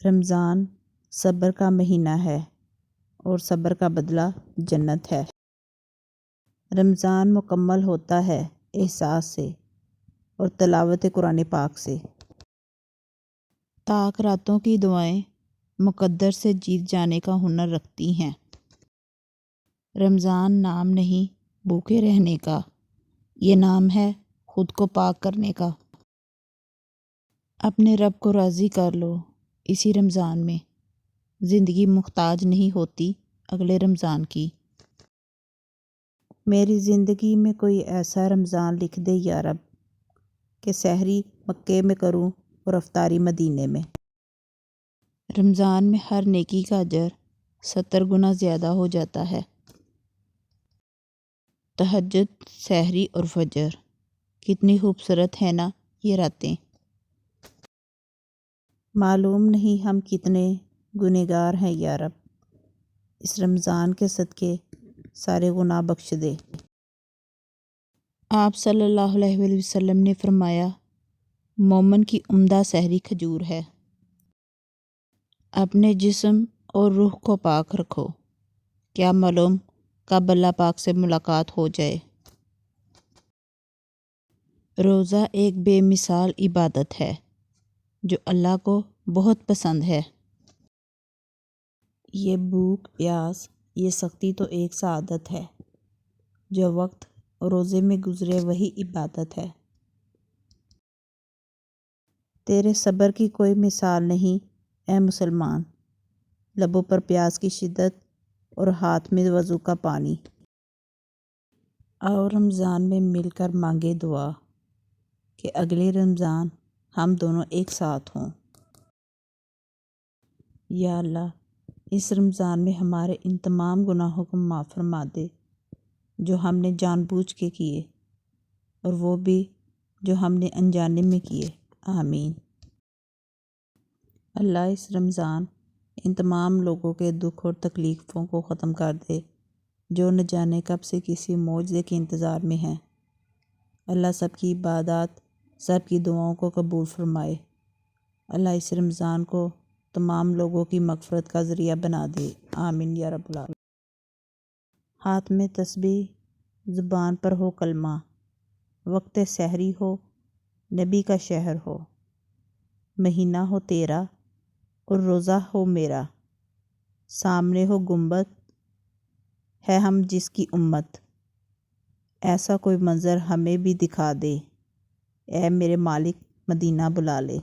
رمضان صبر کا مہینہ ہے اور صبر کا بدلہ جنت ہے۔ رمضان مکمل ہوتا ہے احساس سے اور تلاوت قرآن پاک سے۔ تاک راتوں کی دعائیں مقدر سے جیت جانے کا ہنر رکھتی ہیں۔ رمضان نام نہیں بھوکے رہنے کا، یہ نام ہے خود کو پاک کرنے کا۔ اپنے رب کو راضی کر لو اسی رمضان میں، زندگی محتاج نہیں ہوتی اگلے رمضان کی۔ میری زندگی میں کوئی ایسا رمضان لکھ دے یا رب کہ سحری مکے میں کروں اور افطاری مدینے میں۔ رمضان میں ہر نیکی کا اجر 70 گنا زیادہ ہو جاتا ہے۔ تہجد، سحری اور فجر، کتنی خوبصورت ہے نا یہ راتیں۔ معلوم نہیں ہم کتنے گنہگار ہیں یا رب، اس رمضان کے صدقے سارے گناہ بخش دے۔ آپ صلی اللہ علیہ وسلم نے فرمایا، مومن کی عمدہ سحری کھجور ہے۔ اپنے جسم اور روح کو پاک رکھو، کیا معلوم کب اللہ پاک سے ملاقات ہو جائے۔ روزہ ایک بے مثال عبادت ہے جو اللہ کو بہت پسند ہے۔ یہ بھوک پیاس، یہ سختی تو ایک سعادت ہے، جو وقت روزے میں گزرے وہی عبادت ہے۔ تیرے صبر کی کوئی مثال نہیں اے مسلمان، لبوں پر پیاس کی شدت اور ہاتھ میں وضو کا پانی۔ اور رمضان میں مل کر مانگے دعا کہ اگلے رمضان ہم دونوں ایک ساتھ ہوں۔ یا اللہ، اس رمضان میں ہمارے ان تمام گناہوں کو معاف فرما دے جو ہم نے جان بوجھ کے کیے اور وہ بھی جو ہم نے انجانے میں کیے، آمین۔ اللہ اس رمضان ان تمام لوگوں کے دکھ اور تکلیفوں کو ختم کر دے جو نہ جانے کب سے کسی معجزے کے انتظار میں ہیں۔ اللہ سب کی عبادات، سب کی دعاؤں کو قبول فرمائے۔ اللہ اس رمضان کو تمام لوگوں کی مغفرت کا ذریعہ بنا دے، آمین یا رب العالمین۔ ہاتھ میں تسبیح، زبان پر ہو کلمہ، وقت سحری ہو، نبی کا شہر ہو، مہینہ ہو تیرا اور روزہ ہو میرا، سامنے ہو گنبد ہے ہم جس کی امت، ایسا کوئی منظر ہمیں بھی دکھا دے، اے میرے مالک مدینہ بلا لے۔